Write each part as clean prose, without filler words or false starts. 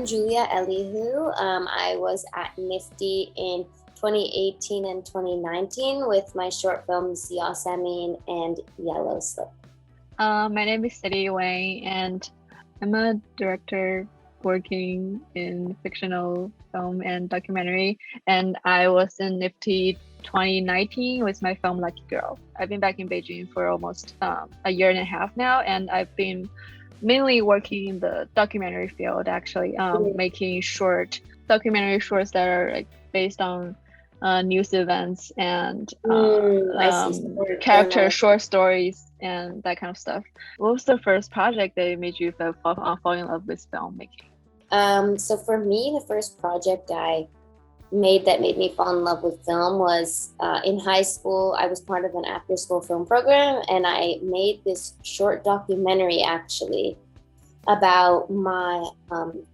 I'm Julia Elihu. I was at NIFTY in 2018 and 2019 with my short films Yasamin and Yellow Slip. My name is Sadie Wang, and I'm a director working in fictional film and documentary. And I was in NIFTY 2019 with my film Lucky Girl. I've been back in Beijing for almost a year and a half now, and I've been mainly working in the documentary field, actually, making documentary shorts that are like based on news events and character short stories and that kind of stuff. What was the first project that made you fall in love with filmmaking? So for me, the first project I made that made me fall in love with film was in high school. I was part of an after school film program, and I made this short documentary actually about my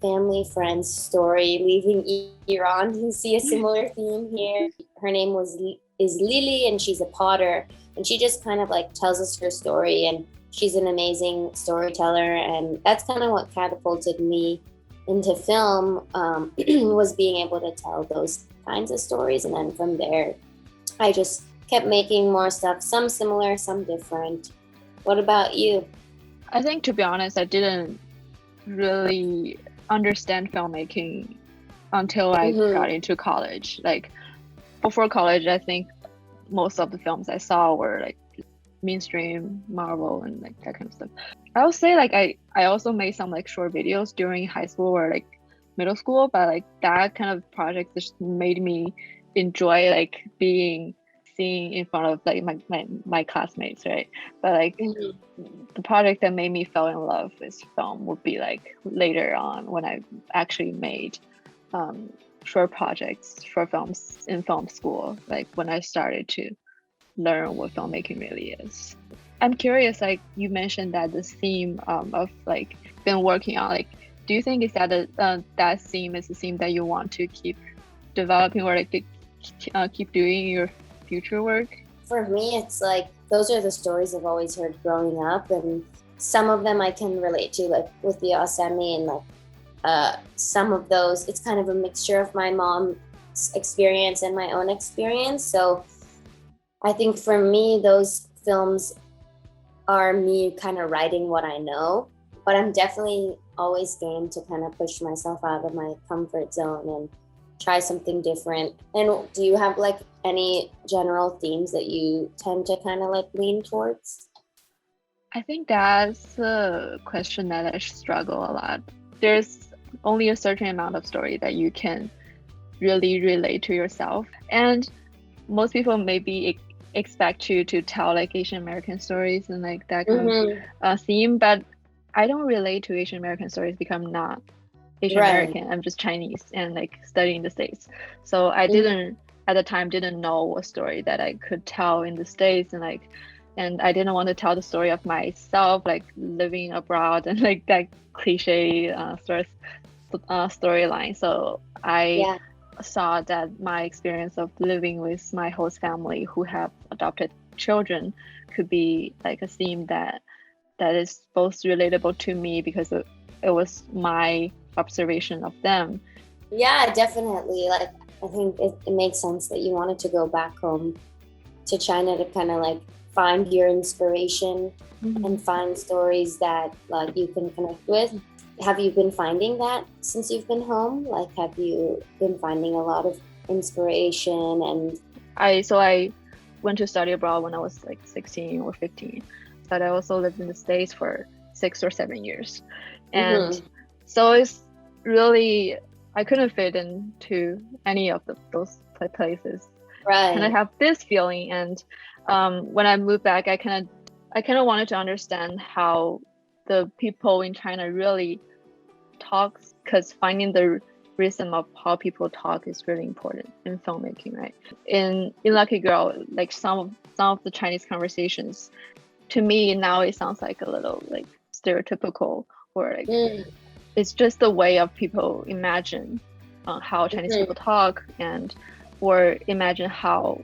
family friend's story leaving Iran. You see a similar theme here. Her name is Lily, and she's a potter, and she just kind of like tells us her story, and she's an amazing storyteller, and that's kind of what catapulted me into film, was being able to tell those kinds of stories. And then from there, I just kept making more stuff, some similar, some different. What about you? I think, to be honest, I didn't really understand filmmaking until I got into college. Like before college, I think most of the films I saw were like mainstream Marvel and like that kind of stuff. I would say like I also made some like short videos during high school or like middle school, but like that kind of project just made me enjoy like being seen in front of like my classmates, right? But like the project that made me fall in love with film would be like later on when I actually made short projects for films in film school, like when I started to learn what filmmaking really is. I'm curious, like you mentioned that the theme of like been working on, like do you think is that that theme is the theme that you want to keep developing or like keep doing your future work? For me, it's like those are the stories I've always heard growing up, and some of them I can relate to, like with the Asami, and like some of those it's kind of a mixture of my mom's experience and my own experience. So I think for me, those films are me kind of writing what I know, but I'm definitely always game to kind of push myself out of my comfort zone and try something different. And do you have like any general themes that you tend to kind of like lean towards? I think that's a question that I struggle a lot. There's only a certain amount of story that you can really relate to yourself, and most people maybe expect you to tell like Asian American stories and like that kind of theme, but I don't relate to Asian American stories because I'm not Asian American. I'm just Chinese and like studying in the States. So I didn't at the time didn't know a story that I could tell in the States, and like and I didn't want to tell the story of myself like living abroad and like that cliche storyline. So I saw that my experience of living with my host family who have adopted children could be like a theme that is both relatable to me because it was my observation of them. Yeah, definitely. Like I think it makes sense that you wanted to go back home to China to kind of like find your inspiration and find stories that like you can connect with. Have you been finding that since you've been home? Like, have you been finding a lot of inspiration? And I went to study abroad when I was like 16 or 15, but I also lived in the States for 6 or 7 years. And so it's really, I couldn't fit into any of those places. Right. And I have this feeling. And when I moved back, I kind of wanted to understand how the people in China really talks, because finding the rhythm of how people talk is really important in filmmaking, right? In Lucky Girl, like some of the Chinese conversations, to me now it sounds like a little like stereotypical, or like it's just the way of people imagine how Chinese people talk, and or imagine how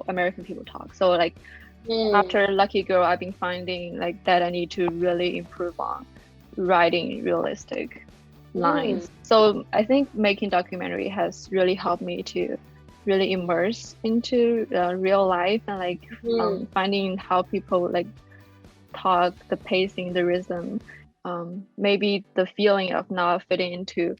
American people talk. So like after Lucky Girl, I've been finding like that I need to really improve on writing realistic lines. So I think making documentary has really helped me to really immerse into real life and like finding how people like talk, the pacing, the rhythm, maybe the feeling of not fitting into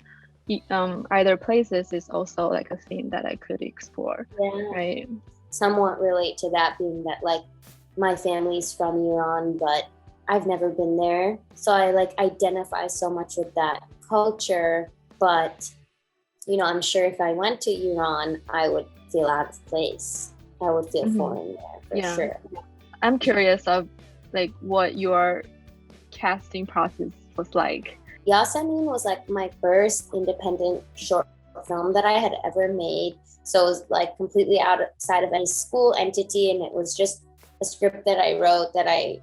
either places is also like a theme that I could explore. Yeah. Right. Somewhat relate to that, being that like my family's from Iran, but I've never been there. So I like identify so much with that culture. But, you know, I'm sure if I went to Iran, I would feel out of place. I would feel foreign there for sure. I'm curious of like what your casting process was like. Yasamin was like my first independent short film that I had ever made. So it was like completely outside of any school entity. And it was just a script that I wrote that I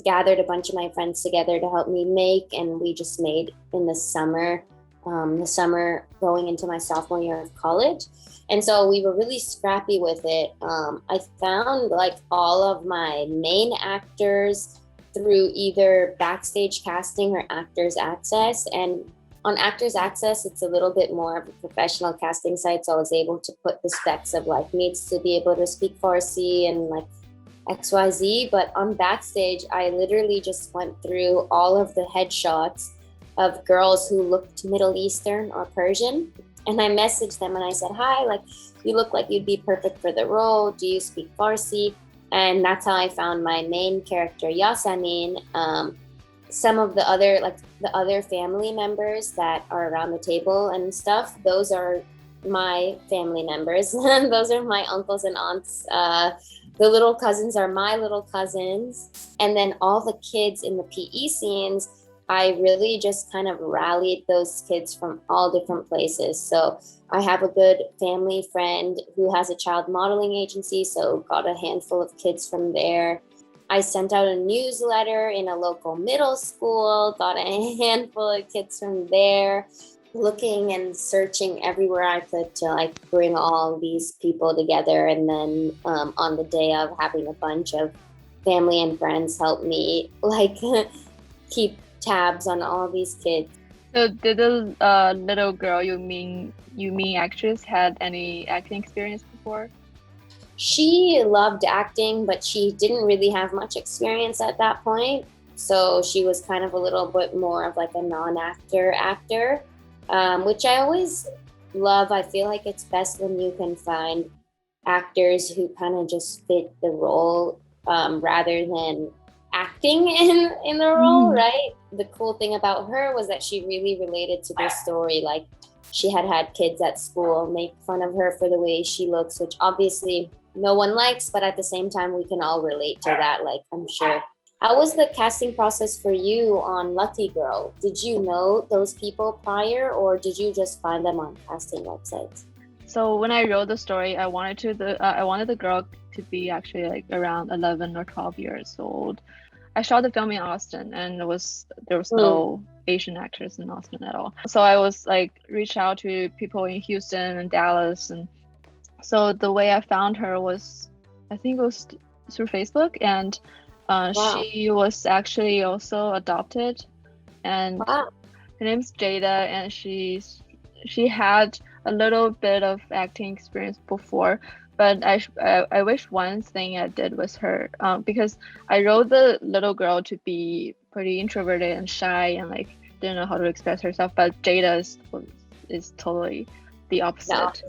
gathered a bunch of my friends together to help me make. And we just made in the summer going into my sophomore year of college. And so we were really scrappy with it. I found like all of my main actors through either backstage casting or Actors Access. And on Actors Access, it's a little bit more of a professional casting site. So I was able to put the specs of like needs to be able to speak Farsi and like XYZ. But on Backstage, I literally just went through all of the headshots of girls who looked Middle Eastern or Persian. And I messaged them and I said, hi, like, you look like you'd be perfect for the role. Do you speak Farsi? And that's how I found my main character, Yasamin. Some of the other family members that are around the table and stuff, those are my family members. Those are my uncles and aunts. The little cousins are my little cousins. And then all the kids in the PE scenes, I really just kind of rallied those kids from all different places. So I have a good family friend who has a child modeling agency, so got a handful of kids from there. I sent out a newsletter in a local middle school, got a handful of kids from there, looking and searching everywhere I could to like bring all these people together. And then on the day of, having a bunch of family and friends help me like keep tabs on all these kids. So did the little girl you mean actress had any acting experience before? She loved acting, but she didn't really have much experience at that point. So she was kind of a little bit more of like a non-actor actor, which I always love. I feel like it's best when you can find actors who kind of just fit the role rather than acting in the role, right? The cool thing about her was that she really related to the story. Like, she had kids at school make fun of her for the way she looks, which obviously no one likes, but at the same time, we can all relate to that, like, I'm sure. How was the casting process for you on Lucky Girl? Did you know those people prior, or did you just find them on casting websites? So when I wrote the story, I wanted the girl to be actually like around 11 or 12 years old. I shot the film in Austin, and there was no Asian actors in Austin at all. So I was like reach out to people in Houston and Dallas, and so the way I found her was, I think it was through Facebook, and she was actually also adopted, and her name's Jada, and she had a little bit of acting experience before. But I wish one thing I did was her, because I wrote the little girl to be pretty introverted and shy and like didn't know how to express herself. But Jada is totally the opposite.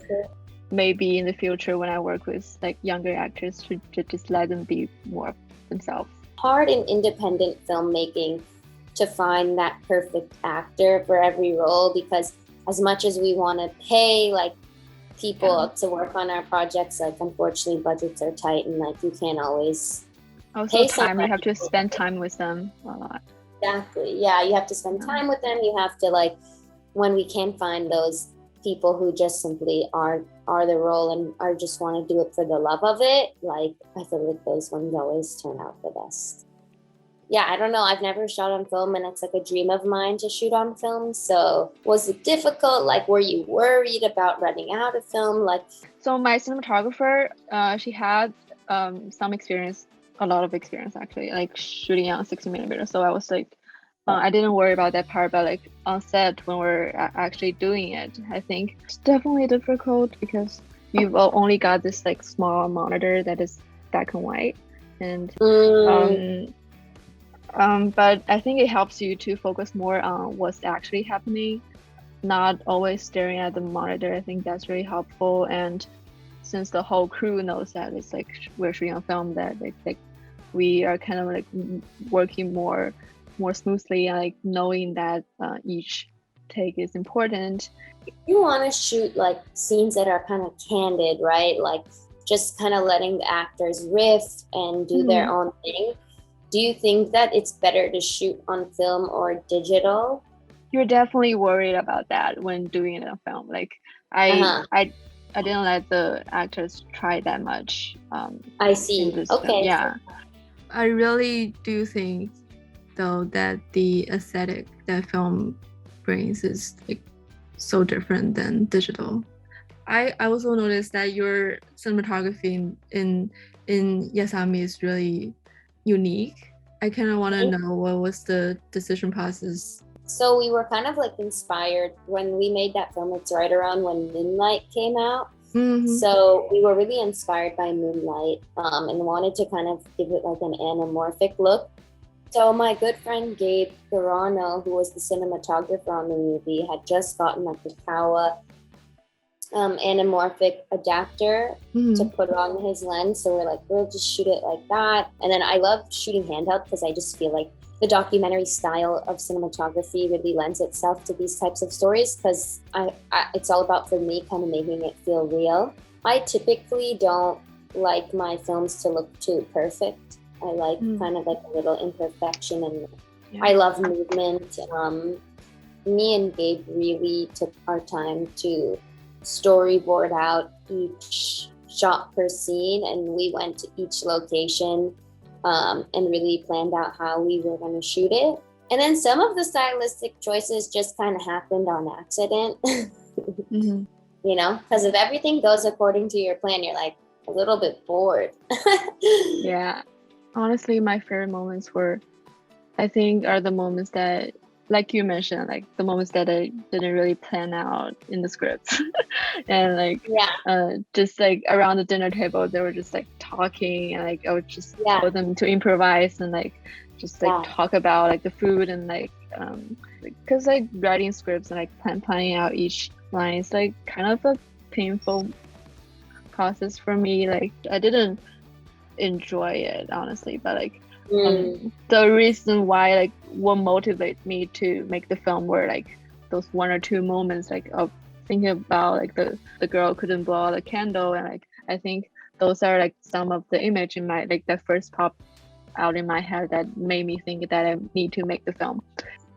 Maybe in the future when I work with like younger actors, to just let them be more themselves. Hard in independent filmmaking to find that perfect actor for every role, because as much as we want to pay like people to work on our projects, like unfortunately budgets are tight, and like you can't always also time. You have to spend time with them a lot. Exactly. Yeah, you have to spend time with them. You have to, like, when we can find those people who just simply are the role and are just want to do it for the love of it, like, I feel like those ones always turn out the best. Yeah, I don't know. I've never shot on film, and it's like a dream of mine to shoot on film. So was it difficult? Like, were you worried about running out of film? Like, so my cinematographer, she had some experience, a lot of experience actually, like shooting on 60 millimeter. So I was like I didn't worry about that part, but like on set when we're actually doing it, I think it's definitely difficult because you've only got this like small monitor that is black and white, and but I think it helps you to focus more on what's actually happening, not always staring at the monitor. I think that's really helpful. And since the whole crew knows that it's like we're shooting a film, that like we are kind of like working more smoothly, and like knowing that each take is important. You want to shoot like scenes that are kind of candid, right? Like just kind of letting the actors riff and do their own thing. Do you think that it's better to shoot on film or digital? You're definitely worried about that when doing it on film. Like I didn't let the actors try that much. I see. Okay. Film. Yeah. I really do think though that the aesthetic that film brings is like so different than digital. I also noticed that your cinematography in Yasami is really unique. I kind of want to know what was the decision process. So we were kind of like inspired when we made that film. It's right around when Moonlight came out. So we were really inspired by Moonlight and wanted to kind of give it like an anamorphic look. So my good friend Gabe Garano, who was the cinematographer on the movie, had just gotten like the Kowa anamorphic adapter to put on his lens. So we're like, we'll just shoot it like that. And then I love shooting handheld because I just feel like the documentary style of cinematography really lends itself to these types of stories because it's all about, for me, kind of making it feel real. I typically don't like my films to look too perfect. I like kind of like a little imperfection, and I love movement. Me and Gabe really took our time to storyboard out each shot per scene, and we went to each location and really planned out how we were going to shoot it. And then some of the stylistic choices just kind of happened on accident, you know, because if everything goes according to your plan, you're like a little bit bored. Yeah. Honestly, my favorite moments I think, are the moments that, like you mentioned, like the moments that I didn't really plan out in the script. And like, just like around the dinner table, they were just like talking, and like I would just tell them to improvise and like just like talk about like the food, and like because like writing scripts and like planning out each line is like kind of a painful process for me. Like I didn't enjoy it, honestly, but like the reason why, like what motivates me to make the film were like those one or two moments like of thinking about like the girl couldn't blow out the candle, and like I think those are like some of the image in my like that first pop out in my head that made me think that I need to make the film.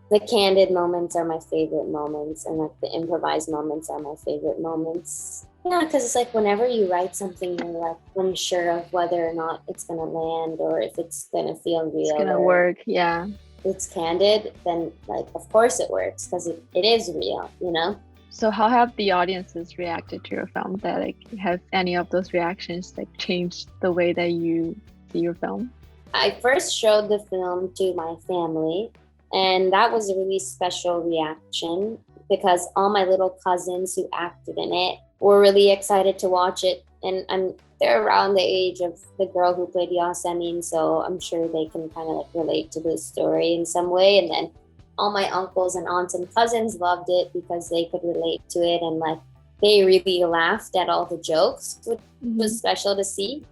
The candid moments are my favorite moments, and like the improvised moments are my favorite moments. Yeah, because it's like whenever you write something, you're like unsure of whether or not it's gonna land or if it's gonna feel real. It's gonna work, yeah. It's candid, then like of course it works because it is real, you know. So how have the audiences reacted to your film? That like have any of those reactions like changed the way that you see your film? I first showed the film to my family, and that was a really special reaction because all my little cousins who acted in it were really excited to watch it, and they're around the age of the girl who played Yasemin, so I'm sure they can kind of like relate to the story in some way. And then all my uncles and aunts and cousins loved it because they could relate to it, and like they really laughed at all the jokes, which was special to see.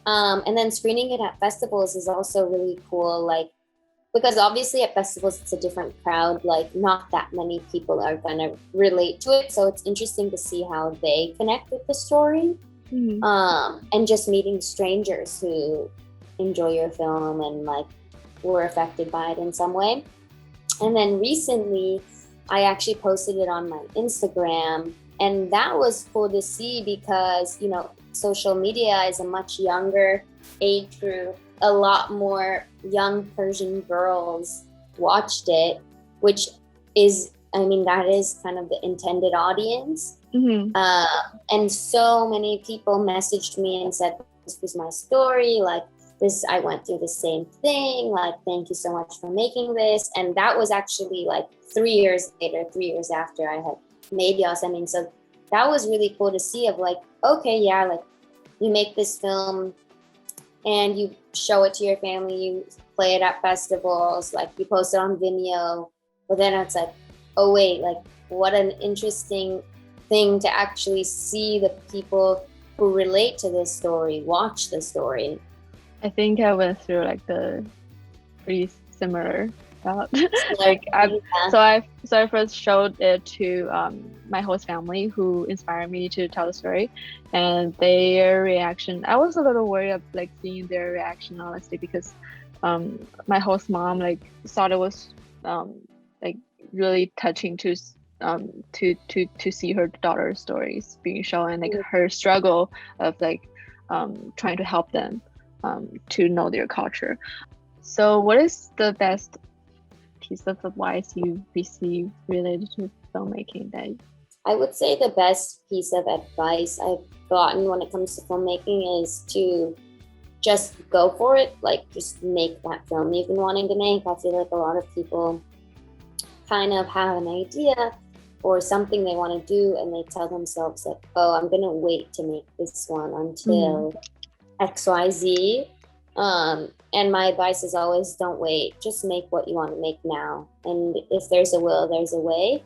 And then screening it at festivals is also really cool, like because obviously at festivals it's a different crowd, like not that many people are gonna relate to it, so it's interesting to see how they connect with the story. And just meeting strangers who enjoy your film and like were affected by it in some way. And then recently I actually posted it on my Instagram, and that was cool to see because, you know, social media is a much younger age group. A lot more young Persian girls watched it, which is, I mean, that is kind of the intended audience. And so many people messaged me and said, this was my story. Like, this, I went through the same thing. Like, thank you so much for making this. And that was actually like 3 years later, 3 years after I had made Yosemite. So that was really cool to see of like, okay, yeah, like you make this film and you show it to your family, you play it at festivals, like you post it on Vimeo, but then it's like, oh wait, like what an interesting thing to actually see the people who relate to this story watch the story. I think I went through like the pretty similar route. Like so I first showed it to my host family, who inspired me to tell the story, and their reaction, I was a little worried of like seeing their reaction, honestly, because my host mom like thought it was like really touching to see her daughter's stories being shown, and like her struggle of like trying to help them to know their culture. So what is the best piece of advice you received related to filmmaking that I would say the best piece of advice I've gotten when it comes to filmmaking is to just go for it. Like, just make that film you've been wanting to make. I feel like a lot of people kind of have an idea or something they want to do, and they tell themselves like, oh, I'm going to wait to make this one until XYZ. And my advice is always don't wait, just make what you want to make now. And if there's a will, there's a way.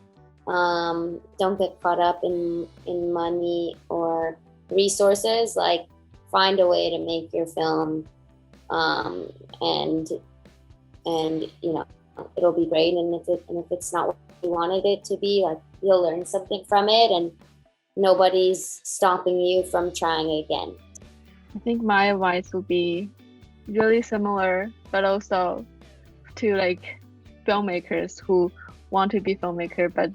Don't get caught up in money or resources. Like, find a way to make your film, and you know, it'll be great. And if it's not what you wanted it to be, like, you'll learn something from it, and nobody's stopping you from trying again. I think my advice would be really similar, but also to like filmmakers who want to be filmmaker but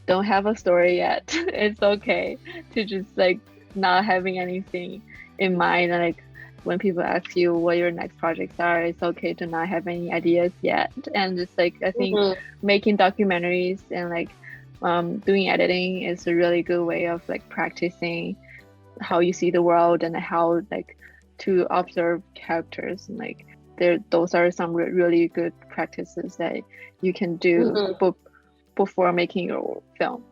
don't have a story yet. It's okay to just like not having anything in mind, and like when people ask you what your next projects are, it's okay to not have any ideas yet. And just like, I think making documentaries and like doing editing is a really good way of like practicing how you see the world and how like to observe characters, and like those are some really good practices that you can do before making your film.